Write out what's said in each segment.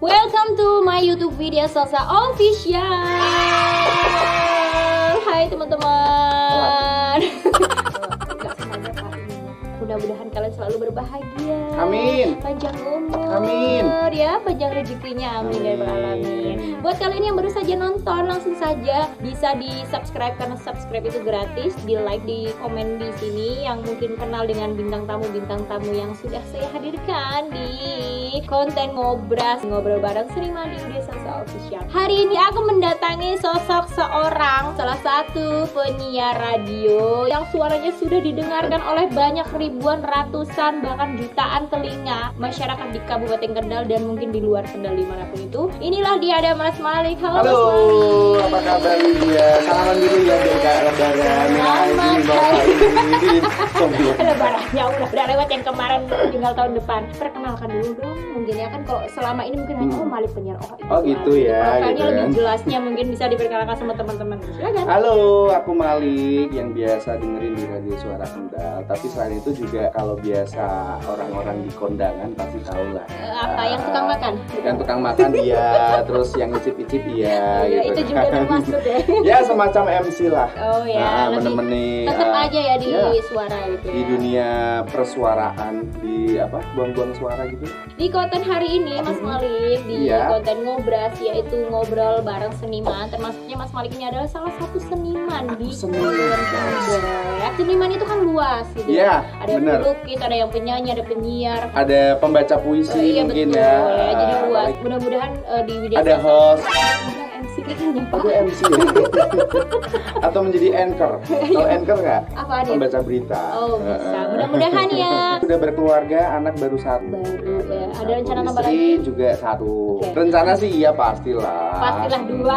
Welcome to my YouTube video Salsa Official. Hai teman-teman. Mudah-mudahan kalian selalu berbahagia. Amin. Panjang umur. Amin. Ya, panjang rezekinya. Amin ya rabbal alamin. Buat kalian yang baru saja nonton, langsung saja bisa di-subscribe karena subscribe itu gratis. Di-like, di komen di sini yang mungkin kenal dengan bintang tamu yang sudah saya hadirkan di konten ngobrol bareng Seniman di Udin Salsa Official. Hari ini aku mendatangi sosok seorang salah satu penyiar radio yang suaranya sudah didengarkan oleh banyak ribuan, ratusan, bahkan jutaan telinga masyarakat di Kabupaten Kendal dan mungkin di luar Kendal dimanapun itu. Inilah dia, ada Mas Malik. Halo, halo, Mas Malik. apa kabar Lydia? Salaman dulu ya dari Kak Lebaran. Lebarannya udah lewat, yang kemarin tinggal tahun depan. Perkenalkan dulu dong, mungkin ya kan kalau selama ini mungkin hanya Malik penyiar. Oh gitu ya. Makanya gitu lebih kan. jelasnya mungkin bisa diperkenalkan sama teman-teman. Silakan. Halo, aku Malik yang biasa dengerin di Radio Suara Kendal. Tapi selain itu juga kalau biasa orang-orang di kondangan pasti tahu lah. Apa yang tukang makan? Yang tukang makan iya, terus yang icip-icip iya. Ya, gitu itu juga kan. termasuk ya. Ya semacam MC lah. Oh ya, lebih menemani tetap aja ya di ya, suara gitu ya. di dunia persuaraan, di apa, buang-buang suara gitu. Di konten hari ini Mas Malik di Iya. konten ngobras, yaitu ngobrol bareng seniman. Termasuknya Mas Malik ini adalah salah satu seniman di seniman. ya. Seniman itu kan luas gitu. Iya, Ada yang benar. pelukis, ada yang penyanyi, ada penyiar. Ada pembaca puisi Iya mungkin betul ya. Jadi luas. Mudah-mudahan di video Ada host. MC katanya Pak. Aku MC ya. Atau menjadi anchor. Kalau anchor nggak? Apa dia? Pembaca berita. Oh bisa. Mudah-mudahan ya. Sudah berkeluarga, anak baru satu. Baru ya. Ada rencana tambah Istri lagi? juga satu. Oke. Rencana sih iya pastilah. Pastilah dua.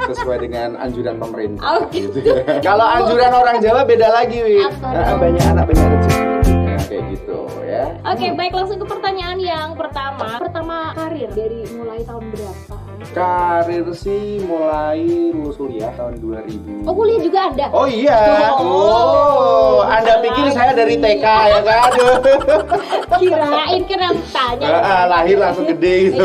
Sesuai dengan anjuran pemerintah. Oh, gitu. Kalau anjuran orang Jawa beda lagi, Wi. Apa? Banyak anak banyak rezeki. Nah, kayak gitu ya. Oke, baik, langsung ke pertanyaan yang pertama. Pertama, karir dari mulai tahun berapa? Karir sih mulai lulus kuliah tahun 2000. Oh, kuliah juga Anda? Oh iya. Oh, Anda pikir saya dari TK ya kan? Kirain kena tanya. Lahir langsung gede gitu.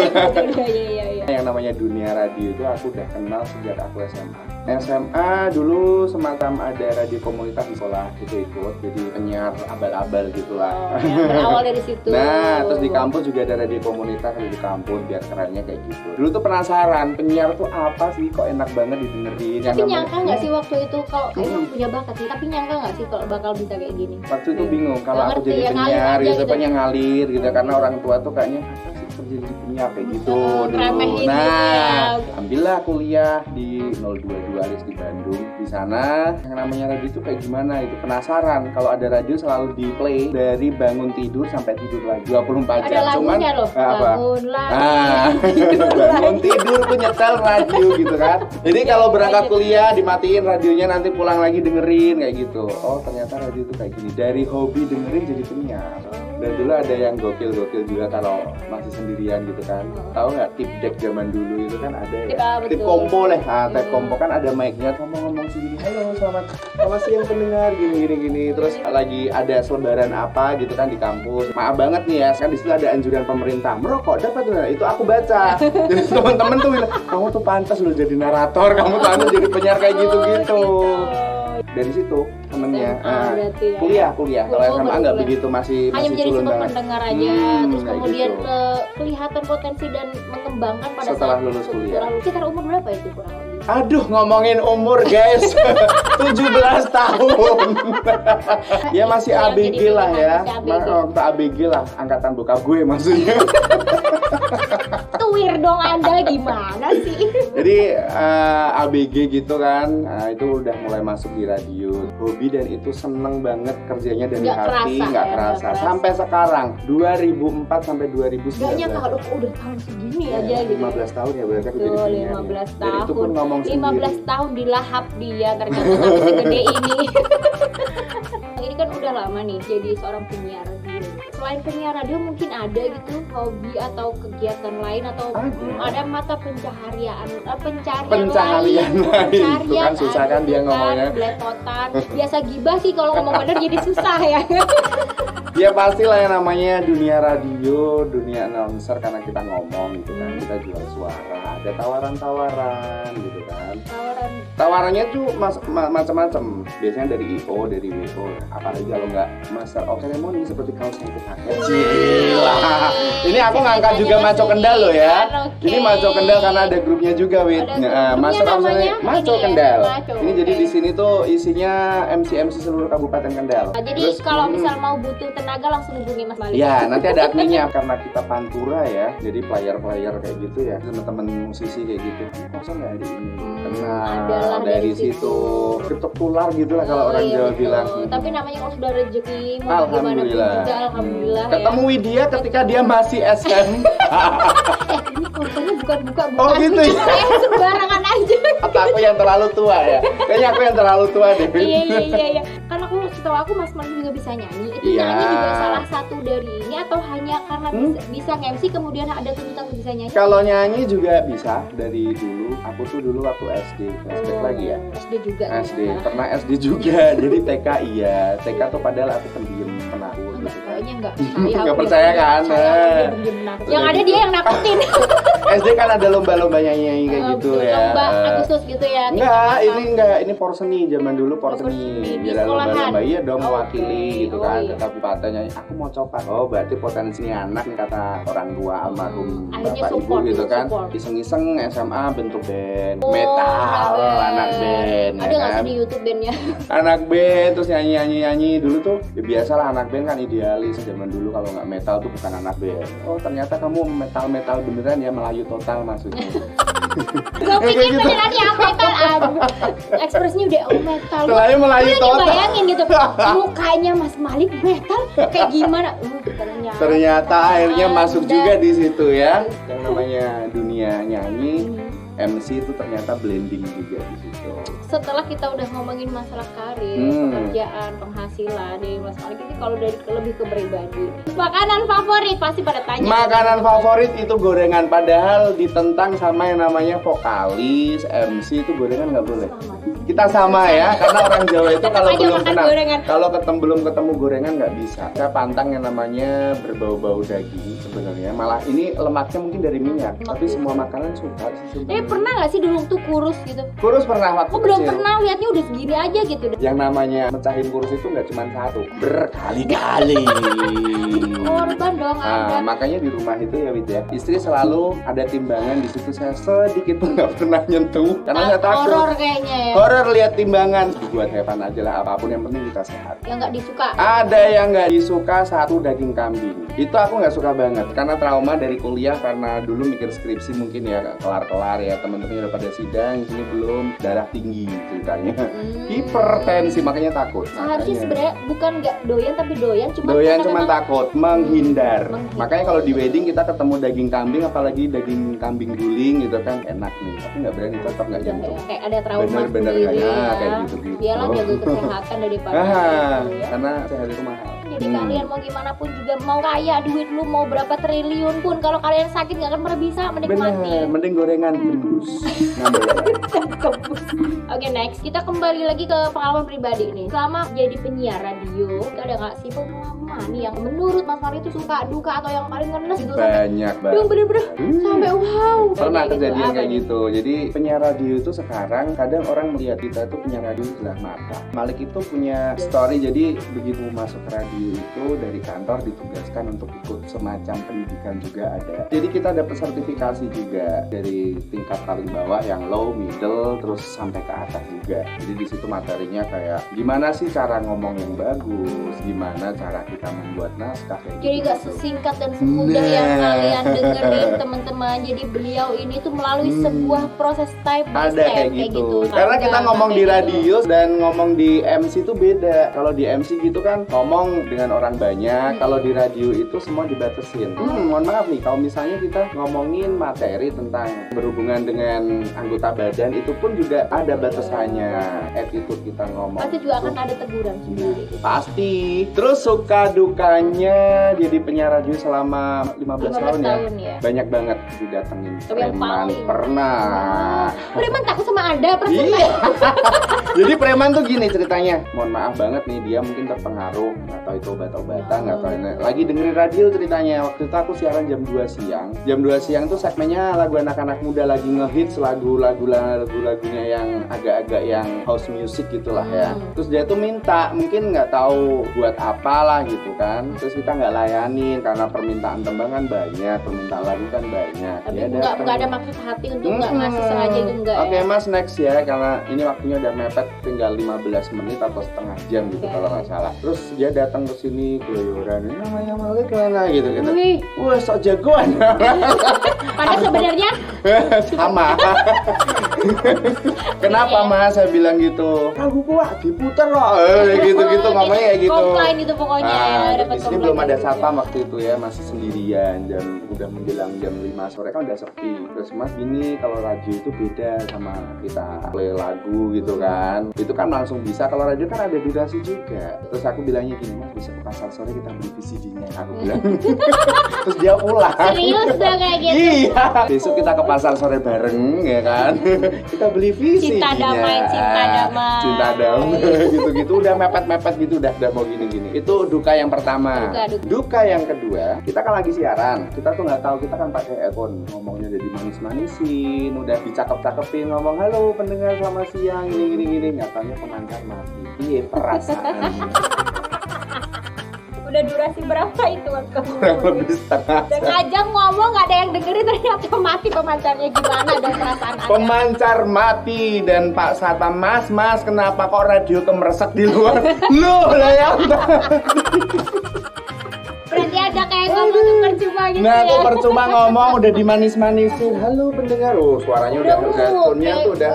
Iya. Yang namanya dunia radio itu aku udah kenal sejak aku SMA. SMA dulu semacam ada radio komunitas di sekolah itu ikut, jadi penyiar abal-abal gitulah. Oh, ya, berawal dari situ. Nah, terus di kampus juga ada radio komunitas di kampus biar kerennya kayak gitu. Dulu tuh penasaran penyiar tuh apa sih, kok enak banget didengerin. Tapi nyangka nggak sih waktu itu kalau emang punya bakat sih? Tapi nyangka nggak sih kalau bakal bisa kayak gini? Waktu itu bingung kalau Nggak aku ngerti, jadi ya, ngalir penyiar aja gitu, gitu. pengen ngalir gitu karena orang tua tuh kayaknya apa sih kerja jadi penyiar kayak gitu dulu. Remehin gitu Nah, ya. ambillah kuliah di 022 Alis di Bandung. Di sana yang namanya radio itu kayak gimana, itu penasaran. Kalau ada radio selalu di play dari bangun tidur sampai tidur lagi 24 Ada jam. lagunya loh. Apa? Bangunlah. Bangun tidur tuh nyetel radio gitu kan. Jadi kalau berangkat kuliah dimatiin radionya, nanti pulang lagi dengerin kayak gitu. Oh ternyata radio itu kayak gini. Dari hobi dengerin jadi penyiar. Dan dulu ada yang gokil-gokil juga kalau masih sendirian gitu kan. Tahu nggak tip deck zaman dulu itu kan ada ya. Tip kompo lah. Tip kompo kan ada mic-nya, ngomong segini. Halo selamat siang pendengar gini. Terus lagi ada selebaran apa gitu kan di kampus. Maaf banget nih ya, kan di situ ada anjuran pemerintah merokok dapat tuh. Itu aku baca. Jadi teman-teman tuh bilang, kamu tuh pantas lo jadi narator, kamu tuh jadi penyiar kayak gitu. Dari situ temennya. Ya. Kuliah. Kalau SMA nggak begitu, masih hanya menjadi culun sebuah banget. pendengar aja, terus kayak kemudian gitu. kelihatan potensi dan mengembangkan pada Setelah saat lulus kuliah. Sekitar umur berapa itu kurang lebih? Aduh, ngomongin umur guys. 17 tahun. Ya masih Yang ABG jadi lah ya. pilihan masih ABG. Waktu ABG lah, angkatan bokap gue maksudnya. Tuwir dong Anda, gimana sih? Jadi ABG gitu kan, itu udah mulai masuk di radio. Hobi dan itu seneng banget kerjanya dari Nggak hati, kerasa, nggak ya, kerasa. nggak kerasa. Sampai sekarang 2004 sampai 2019. Gak nyangka kalau udah tahun segini aja gitu. 15 tahun ya berarti aku jadi Betul, penyiar. 15 Dan itu pun tahun. ngomong 15 sendiri. tahun dilahap dia ternyata sampai segede ini. Ini kan udah lama nih jadi seorang penyiar radio. Selain penyiar radio mungkin ada gitu hobi atau kegiatan lain atau ada mata pencaharian Pencaharian lain. Itu kan susah kan dia ngomongnya. Beletotan. Biasa gibah sih kalau ngomong bener jadi susah ya. Ya pastilah yang namanya dunia radio, dunia announcer, karena kita ngomong gitu kan, kita jual suara, ada tawaran-tawaran gitu kan. Tawarannya tuh macam-macam. Biasanya dari IO, dari WO, apalagi kalau nggak Master of Ceremony seperti kaos yang kita pakai. Gila. Ini aku ngangkat juga Maco Kendal loh ya. Ini Maco Kendal karena ada grupnya juga, Wit. Master of Ceremony Maco Kendal. Ini jadi di sini tuh isinya MC seluruh Kabupaten Kendal. Jadi kalau misal mau butuh tenaga langsung hubungi Mas Malik. Ya, nanti ada adminnya karena kita pantura ya. Jadi player kayak gitu ya, teman-teman musisi kayak gitu. Masa nggak ada ini? Kenal dari situ. Ketuk tular gitu lah kalau orang Jawa bilang. Tapi namanya kalau sudah rezeki, mau gimana pun Alhamdulillah. juga alhamdulillah. Ketemu Widya ketika dia masih SM. Ini fotonya bukan buka. Oh gitu ya. Sembarangan aja. Atau aku yang terlalu tua ya? Kayaknya aku yang terlalu tua deh. Iya. Kan aku setahu aku Mas Malik juga bisa nyanyi. Itu Iya. nyanyi juga salah satu dari ini atau hanya karena bisa nge-MC kemudian ada tuntutan untuk bisa nyanyi? Kalau nyanyi juga bisa dari dulu. Aku tuh dulu waktu SD, flashback lagi ya. SD juga. SD, pernah SD juga. Jadi TK iya. TK tuh padahal aku pendiam, penakut gitu kan. Kayaknya enggak. Nggak percaya kan? Yang ada dia yang nakutin. SD kan ada lomba-lomba nyanyi kayak gitu ya. Lomba Agustus gitu ya. Ini porseni zaman dulu porseni. Di Jadi sekolahan. lomba iya dong Oh, mewakili oke. gitu Oh, kan iya. ke kabupaten nyanyi. Aku mau coba. Oh, berarti potensinya anak nih kata orang tua almarhum Akhirnya bapak ibu support, gitu kan. support. Iseng-iseng SMA bentuk band, Oh, metal, anak band Ada ya nggak kan. sih di YouTube bandnya? Anak band terus nyanyi dulu tuh ya biasalah anak band kan idealis zaman dulu, kalau nggak metal tuh bukan anak band. Oh ternyata kamu metal beneran ya, Melayu total maksudnya. Gue pikir beneran ya metal, aduh. Ekspresinya udah metal. Selain Melayu Gue total. bayangin gitu, mukanya Mas Malik metal kayak gimana? Ternyata akhirnya masuk Anda. juga di situ ya, yang namanya dunia nyanyi. MC itu ternyata blending juga di situ. Setelah kita udah ngomongin masalah karir, pekerjaan, penghasilan dari Mas Malik ini, kalau dari lebih ke pribadi, makanan favorit pasti pada tanya. Makanan favorit itu gorengan, padahal ditentang sama yang namanya vokalis, MC itu gorengan nggak boleh. Kita sama ya, karena orang Jawa itu kalau aja belum makan kenal, gorengan. kalau belum ketemu gorengan nggak bisa. Saya pantang yang namanya berbau-bau daging sebenarnya. Malah ini lemaknya mungkin dari minyak, tapi semua makanan suka sih sebenarnya. Pernah nggak sih dulu tuh kurus gitu? Kurus pernah waktu Aku belum kecil. pernah lihatnya udah segini aja gitu. Yang namanya mecahin kurus itu nggak cuma satu, berkali-kali. Korban dong Anda. Makanya di rumah itu ya Wid ya, istri selalu ada timbangan di situ. Saya sedikit pun nggak pernah nyentuh karena saya takut. Horor kayaknya ya. Horor lihat timbangan. Buat hewan aja lah, apapun yang penting kita sehat. Yang nggak disuka. Ada yang nggak disuka, satu daging kambing. Itu aku nggak suka banget karena trauma dari kuliah, karena dulu mikir skripsi mungkin ya kelar-kelar ya, teman-teman udah pada sidang, ini belum, darah tinggi ceritanya, hipertensi, makanya takut. Seharusnya sebenarnya bukan nggak doyan tapi doyan cuma takut, menghindar. Makanya kalau di wedding kita ketemu daging kambing, apalagi daging kambing guling gitu kan, enak nih. Tapi nggak berani tetap nggak nyentuh. Kayak ada trauma Bener-bener sendiri kayak ya. kayak gitu-gitu. Dialah jaga kesehatan daripada itu ya. Karena sehat itu mahal. Jadi kalian mau gimana pun juga, mau kaya duit lu mau berapa triliun pun, kalau kalian sakit nggak akan pernah bisa menikmati. Bener, mending gorengan tembus. Oke, next kita kembali lagi ke pengalaman pribadi nih. Selama jadi penyiar radio, ada nggak sih pengalaman nih yang menurut Mas Mari itu suka duka atau yang paling ngenes gitu? Banyak banget. Yang bener-bener sampai wow. Pernah Kayak kejadian gitu. kayak Apa gitu. Jadi penyiar radio itu sekarang kadang orang melihat kita itu penyiar radio sebelah mata. Malik itu punya story, jadi begitu masuk ke radio itu dari kantor ditugaskan untuk ikut semacam pendidikan juga ada. Jadi kita dapat sertifikasi juga dari tingkat paling bawah yang low, middle, terus sampai ke atas juga. Jadi di situ materinya kayak gimana sih cara ngomong yang bagus, gimana cara kita membuat naskah kayak Jadi gitu. gak sesingkat dan semudah yang Nah. kalian dengerin teman-teman. Jadi beliau ini tuh melalui sebuah proses step by Ada step kayak gitu. Kan Karena kita ngomong di gitu. radio dan ngomong di MC itu beda. Kalau di MC gitu kan ngomong dengan orang banyak. Kalau di radio itu semua dibatasin. Mohon maaf nih, kalau misalnya kita ngomongin materi tentang berhubungan dengan anggota badan, itu pun juga ada batasannya. Attitude kita ngomong. Pasti juga akan ada teguran sendiri. Pasti. Terus suka dukanya jadi penyiar radio selama 15 tahun ya. ya. Banyak banget didatengin Tapi yang preman. paling- Pernah. Preman takut sama Anda, perasaan Iya. Jadi preman tuh gini ceritanya. Mohon maaf banget nih, dia mungkin terpengaruh atau itu gitu obat-obatan nggak tahu ini. Lagi dengerin radio ceritanya. Waktu itu aku siaran jam 2 siang. Jam 2 siang tuh segmennya lagu anak-anak muda lagi ngehits lagu-lagunya yang agak-agak yang house music gitulah ya. Terus dia tuh minta, mungkin nggak tahu buat apalah gitu kan. Terus kita nggak layanin karena permintaan tembang kan banyak, permintaan lagu kan banyak. Tapi Ya, nggak ada maksud hati untuk nggak ngasih sengaja itu enggak. Oke Mas, next ya, karena ini waktunya udah mepet, tinggal 15 menit atau setengah jam gitu kalau nggak salah. Terus dia datang ke sini keluyuran, ini namanya Malik mana gitu. Wah sok jagoan. Padahal sebenarnya sama. Kenapa Mas? Saya bilang gitu. Lagu gua diputer loh. Gitu-gitu ngomongnya kayak gitu. Komplain itu pokoknya ya, dapat di sini belum ada satpam waktu itu ya, masih sendirian dan udah menjelang jam 5 sore kan udah sepi. Terus Mas gini, kalau radio itu beda sama kita play lagu gitu kan. Itu kan langsung bisa, kalau radio kan ada durasi juga. Terus aku bilangnya gini, Mas bisa ke pasar sore kita beli VCD-nya. Aku bilang. Terus dia pulang. serius dah kayak gitu. Iya. Besok kita ke pasar sore bareng ya kan. Kita beli VCD-nya. Cinta damai. Gitu-gitu udah mepet-mepet gitu udah mau gini-gini. Itu duka yang pertama. Duka yang kedua, kita kan lagi siaran. Kita tuh nggak tahu, kita kan pakai earphone, ngomongnya jadi manis-manisin, udah dicakep-cakepin, ngomong halo pendengar selamat siang gini. Nggak taunya pengantar mati. Iya perasaan. Udah durasi berapa itu waktu kamu? Kurang lebih setengah jam. Setengah jam ngomong nggak ada yang dengerin, ternyata mati pemancarnya. Gimana dong perasaan Anda? Pemancar mati dan Pak Satpam, Mas kenapa kok radio kemeresek di luar? Loh lah ya. Berarti ada kayak ngomong tuh percuma gitu Nah, ya. aku percuma ngomong udah dimanis-manisin. Halo pendengar. Oh, suaranya udah tone-nya tuh udah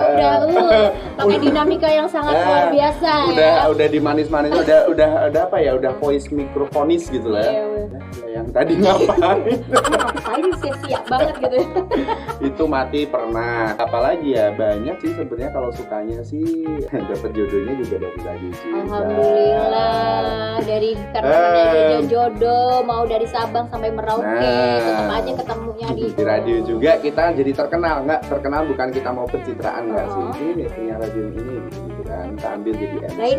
pakai dinamika yang sangat luar biasa ya. Udah dimanis-manisin, udah apa ya? Udah voice mikrofonis gitu lah ya. Yang tadi ngapain? Ngapain sia-sia banget gitu ya. Itu mati pernah. Apalagi ya, banyak sih sebenarnya kalau sukanya sih dapat jodohnya juga dari radio sih. Alhamdulillah, dari karena jodoh mau dari Sabang sampai Merauke, tetap aja ketemunya di radio juga. Kita jadi terkenal, nggak terkenal bukan kita mau pencitraan nggak sih, ini punya radio ini gitu kan, kita ambil jadi MC. Nah,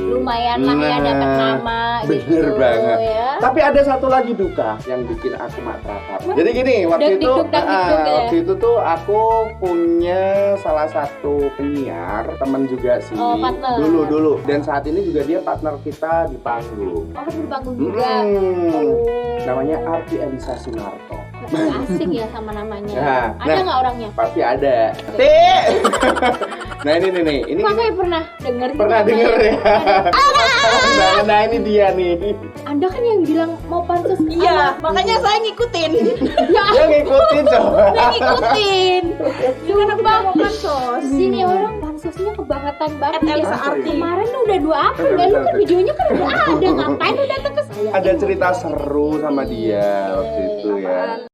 lumayan lah ya dapat nama. Bener gitu, banget ya. Tapi ada satu lagi duka yang bikin aku matratap. Jadi gini, waktu itu tuh aku punya salah satu penyiar temen juga sih, dulu dan saat ini juga dia partner kita di panggung. Di panggung juga. Namanya Arti Elisa Sunarto. Asik ya sama namanya. Ada nggak orangnya? Pasti ada. Nah ini Makanya pernah denger ya. Nah ini dia nih. Anda kan yang bilang mau pansus. Iya, makanya saya ngikutin. Dia ngikutin coba. Ngikutin. Kenapa mau pansos? Sini orang pansosnya kebangetan banget. Elsa Arti. Kemarin udah 2 April, lalu kan videonya kan udah ada. Ngapain lu datang ke saya? Ada cerita seru sama dia waktu itu ya.